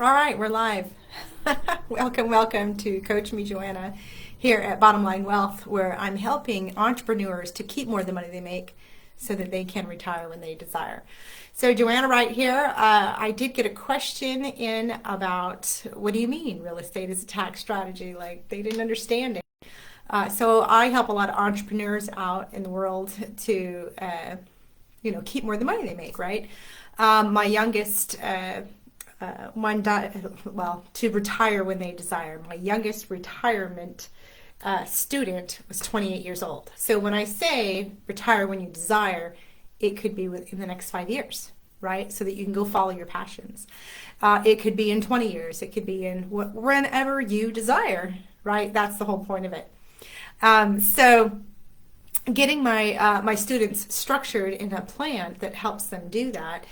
All right, we're live. Welcome to Coach Me Joanna here at Bottom Line Wealth, where I'm helping entrepreneurs to keep more of the money they make so that they can retire when they desire. So Joanna right here, I did get a question in about, what do you mean real estate is a tax strategy? Like they didn't understand it. So I help a lot of entrepreneurs out in the world to, keep more of the money they make, right? My youngest, to retire when they desire. My youngest retirement student was 28 years old. So when I say retire when you desire, it could be within the next 5 years, right? So that you can go follow your passions. It could be in 20 years. It could be in whenever you desire, right? That's the whole point of it. So getting my students structured in a plan that helps them do that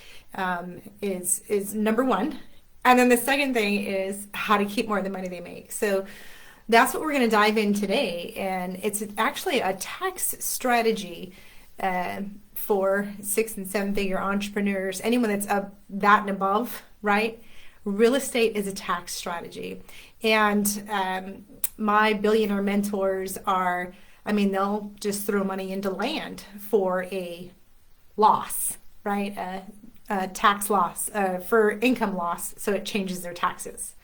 is number one. And then the second thing is how to keep more of the money they make. So that's what we're going to dive in today. And it's actually a tax strategy for 6 and 7 figure entrepreneurs, anyone that's up that and above, right? Real estate is a tax strategy. And my billionaire mentors they'll just throw money into land for a loss, right? A tax loss, for income loss, so it changes their taxes.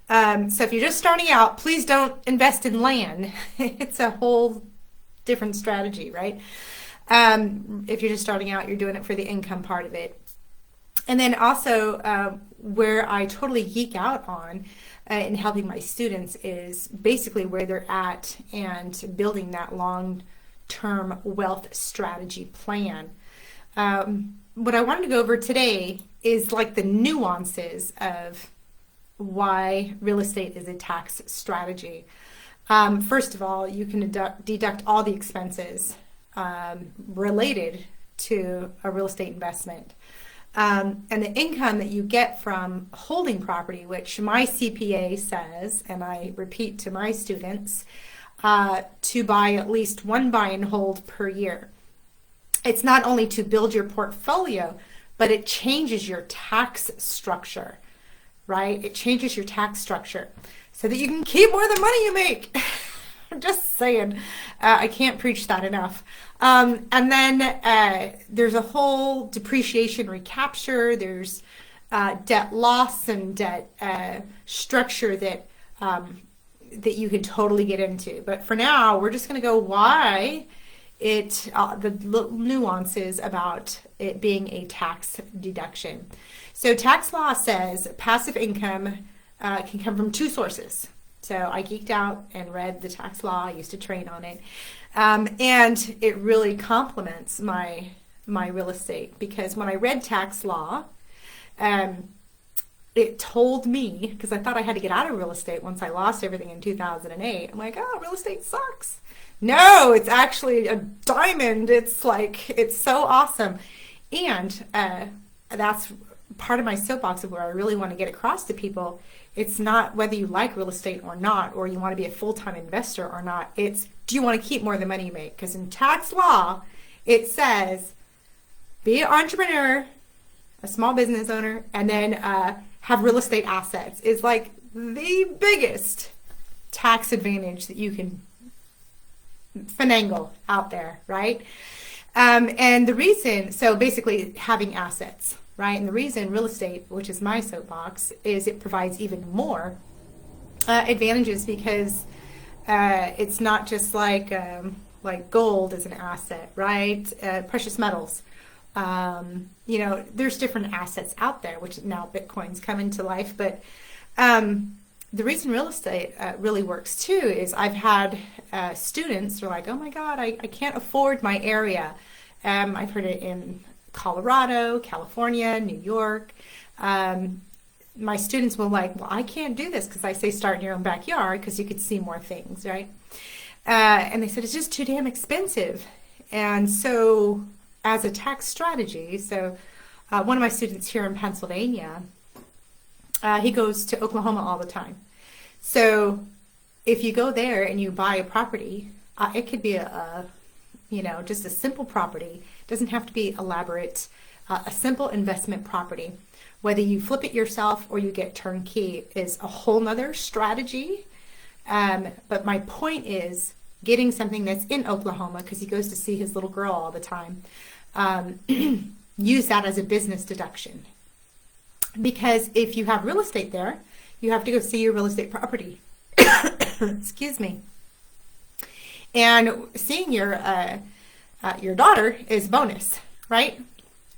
So if you're just starting out, please don't invest in land. It's a whole different strategy, right? If you're just starting out, you're doing it for the income part of it. And then also where I totally geek out on in helping my students is basically where they're at and building that long-term wealth strategy plan. What I wanted to go over today is like the nuances of why real estate is a tax strategy. First of all, you can deduct all the expenses related to a real estate investment. And the income that you get from holding property, which my CPA says, and I repeat to my students, to buy at least one buy and hold per year. It's not only to build your portfolio, but it changes your tax structure, right? It changes your tax structure so that you can keep more of the money you make. I'm just saying, I can't preach that enough. And then there's a whole depreciation recapture. There's debt loss and debt structure that you can totally get into. But for now, we're just going to go why the nuances about it being a tax deduction. So tax law says passive income can come from 2 sources. So I geeked out and read the tax law. I used to train on it. And it really complements my real estate, because when I read tax law, it told me, because I thought I had to get out of real estate once I lost everything in 2008. I'm like, oh, real estate sucks. No, it's actually a diamond. It's so awesome. And that's part of my soapbox of where I really want to get across to people. It's not whether you like real estate or not, or you want to be a full-time investor or not. It's, do you want to keep more of the money you make? Because in tax law, it says, be an entrepreneur, a small business owner, and then have real estate assets is like the biggest tax advantage that you can finagle out there, right? And the reason, so basically having assets, right? And the reason real estate, which is my soapbox, is it provides even more advantages, because it's not just like gold is an asset, right? Precious metals. There's different assets out there, which now Bitcoin's come into life. But the reason real estate really works too is I've had students who are like, oh my God, I can't afford my area. I've heard it in Colorado, California, New York. My students will like, well, I can't do this, because I say start in your own backyard because you could see more things, right? And they said, it's just too damn expensive. And so as a tax strategy, so one of my students here in Pennsylvania, he goes to Oklahoma all the time. So if you go there and you buy a property, it could be just a simple property. It doesn't have to be elaborate. A simple investment property Whether you flip it yourself or you get turnkey is a whole nother strategy. But my point is getting something that's in Oklahoma, because he goes to see his little girl all the time. Use that as a business deduction. Because if you have real estate there, you have to go see your real estate property. Excuse me. And seeing your daughter is bonus, right?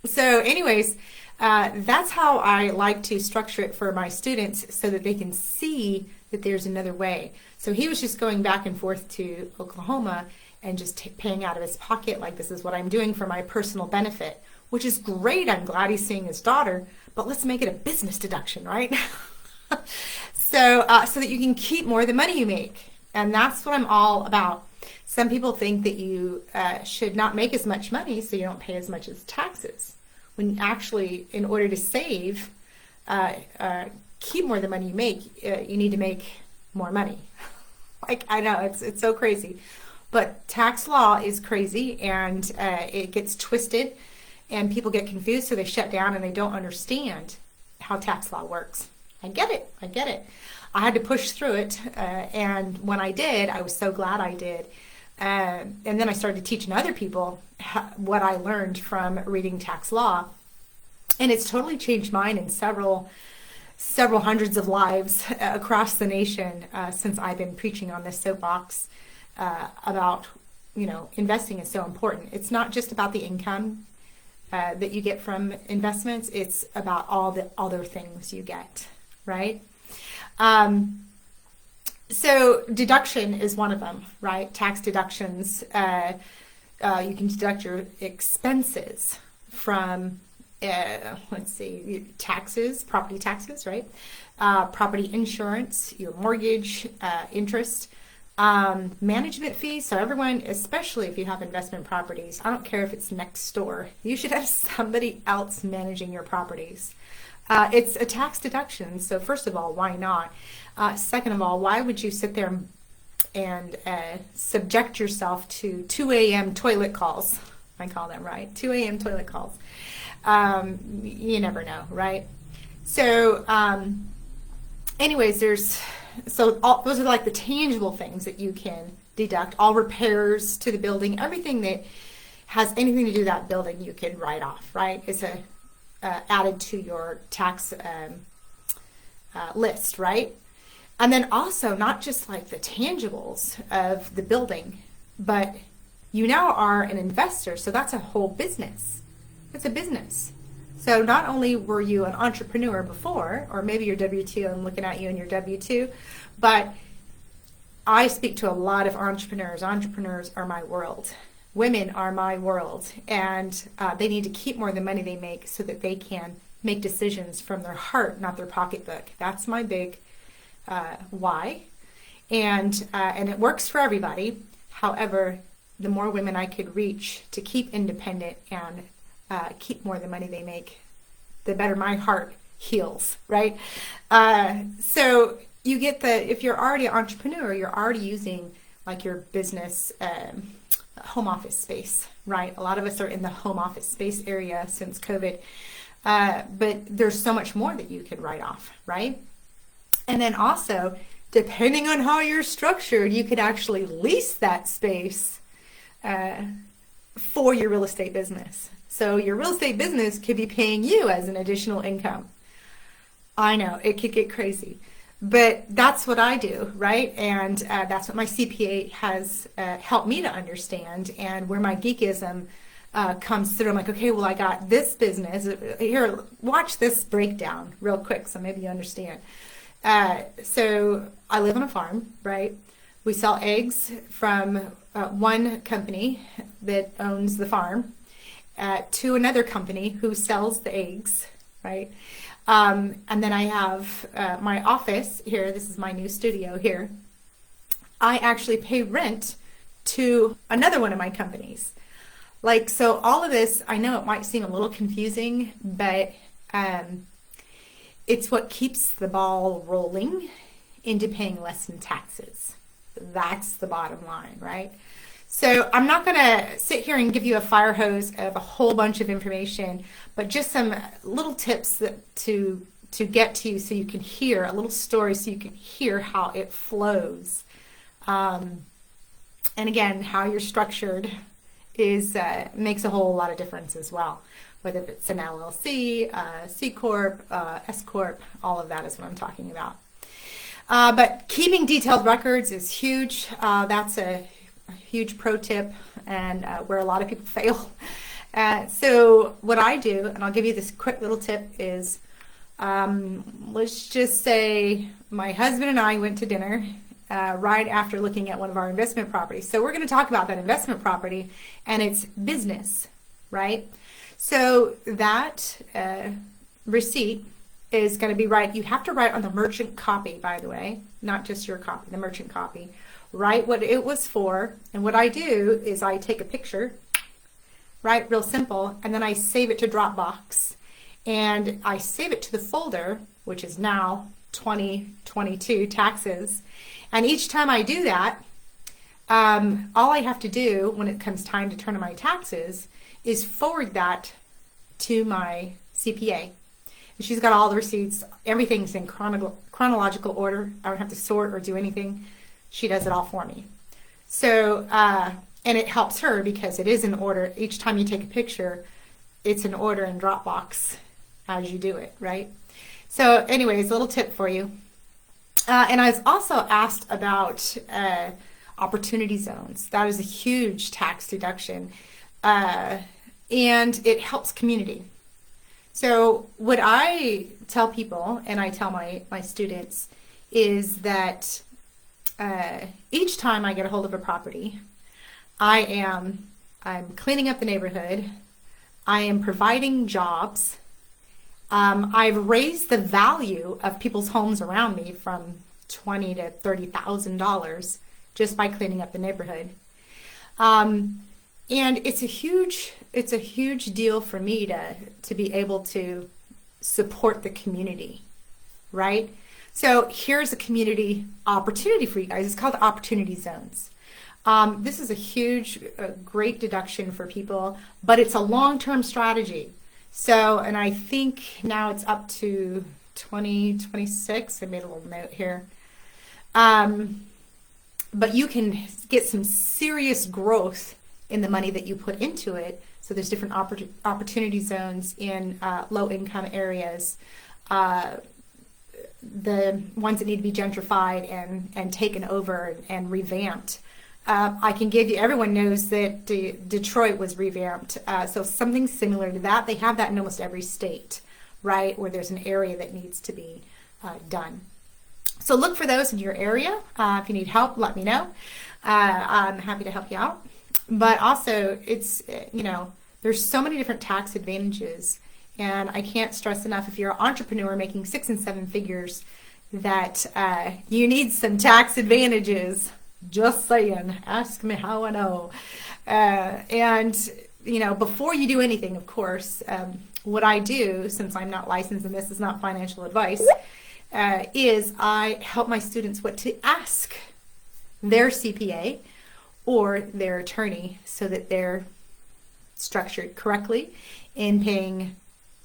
So anyways, that's how I like to structure it for my students so that they can see that there's another way. So he was just going back and forth to Oklahoma and just paying out of his pocket, like, this is what I'm doing for my personal benefit, which is great. I'm glad he's seeing his daughter, but let's make it a business deduction, right? So that you can keep more of the money you make. And that's what I'm all about. Some people think that you should not make as much money so you don't pay as much as taxes. When actually, in order to save, keep more of the money you make, you need to make more money. Like, I know, it's so crazy. But tax law is crazy, and it gets twisted, and people get confused, so they shut down and they don't understand how tax law works. I get it. I had to push through it, and when I did, I was so glad I did. And then I started teaching other people what I learned from reading tax law, and it's totally changed mine and several hundreds of lives across the nation since I've been preaching on this soapbox about, investing is so important. It's not just about the income that you get from investments. It's about all the other things you get, right? So deduction is one of them, right? Tax deductions. You can deduct your expenses from, taxes, property taxes, right? Property insurance, your mortgage, interest, management fees. So everyone, especially if you have investment properties, I don't care if it's next door, you should have somebody else managing your properties. It's a tax deduction. So first of all, why not? Second of all, why would you sit there and subject yourself to 2 a.m. toilet calls? I call them, right? 2 a.m. toilet calls. You never know, right? So anyways, those are like the tangible things that you can deduct. All repairs to the building, everything that has anything to do with that building, you can write off, right? It's added to your tax list, right? And then also not just like the tangibles of the building, but you now are an investor, so that's a whole business. It's a business. So not only were you an entrepreneur before, or maybe your W-2, I'm looking at you in your W-2, but I speak to a lot of entrepreneurs. Entrepreneurs are my world. Women are my world, and they need to keep more of the money they make so that they can make decisions from their heart, not their pocketbook. That's my big why, and it works for everybody. However, the more women I could reach to keep independent and keep more of the money they make, the better my heart heals, right? So you get if you're already an entrepreneur, you're already using like your business home office space, right? A lot of us are in the home office space area since COVID, but there's so much more that you could write off, right? And then also, depending on how you're structured, you could actually lease that space for your real estate business. So your real estate business could be paying you as an additional income. I know, it could get crazy. But that's what I do, right? And that's what my CPA has helped me to understand. And where my geekism comes through, I'm like, okay, well, I got this business. Here, watch this breakdown real quick so maybe you understand. So I live on a farm, right? We sell eggs from one company that owns the farm to another company who sells the eggs, right? And then I have my office here. This is my new studio here. I actually pay rent to another one of my companies. Like, so all of this, I know it might seem a little confusing, but it's what keeps the ball rolling into paying less in taxes. That's the bottom line, right? So I'm not going to sit here and give you a fire hose of a whole bunch of information, but just some little tips to get to you so you can hear a little story, so you can hear how it flows. And again, how you're structured is makes a whole lot of difference as well. Whether it's an LLC, C Corp, S Corp, all of that is what I'm talking about. But keeping detailed records is huge. That's a huge pro tip, and where a lot of people fail. So what I do, and I'll give you this quick little tip, is let's just say my husband and I went to dinner right after looking at one of our investment properties. So we're going to talk about that investment property and its business, right? So that receipt is going to be right. You have to write on the merchant copy, by the way, not just your copy, the merchant copy. Write what it was for. And what I do is I take a picture, right, real simple, and then I save it to Dropbox. And I save it to the folder, which is now 2022 taxes. And each time I do that, all I have to do when it comes time to turn in my taxes is forward that to my CPA. And she's got all the receipts. Everything's in chronological order. I don't have to sort or do anything. She does it all for me. So, and it helps her because it is in order. Each time you take a picture, it's in order in Dropbox as you do it, right? So anyways, a little tip for you. And I was also asked about opportunity zones. That is a huge tax deduction. And it helps community. So what I tell people, and I tell my students, is that each time I get a hold of a property, I'm cleaning up the neighborhood, I am providing jobs, I've raised the value of people's homes around me from $20,000 to $30,000 just by cleaning up the neighborhood. And it's a huge deal for me to be able to support the community, right? So here's a community opportunity for you guys. It's called opportunity zones. This is a huge, great deduction for people, but it's a long-term strategy. So, and I think now it's up to 2026. I made a little note here. But you can get some serious growth in the money that you put into it. So there's different opportunity zones in low-income areas, the ones that need to be gentrified and taken over and revamped. I can give you, everyone knows that Detroit was revamped, so something similar to that. They have that in almost every state, right, where there's an area that needs to be done. So look for those in your area. If you need help, let me know. I'm happy to help you out. But also, it's, there's so many different tax advantages, and I can't stress enough, if you're an entrepreneur making 6 and 7 figures, that you need some tax advantages. Just saying. Ask me how I know. And before you do anything, of course, what I do, since I'm not licensed and this is not financial advice, is I help my students what to ask their CPA or their attorney so that they're structured correctly in paying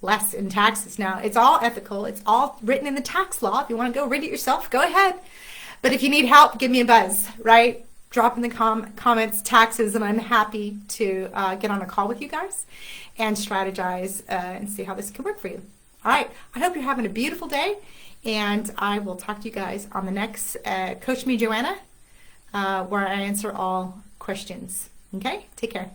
less in taxes. Now, it's all ethical. It's all written in the tax law. If you want to go read it yourself, go ahead. But if you need help, give me a buzz, right? Drop in the comments taxes, and I'm happy to get on a call with you guys and strategize and see how this can work for you. All right. I hope you're having a beautiful day, and I will talk to you guys on the next Coach Me Joanna, where I answer all questions. Okay? Take care.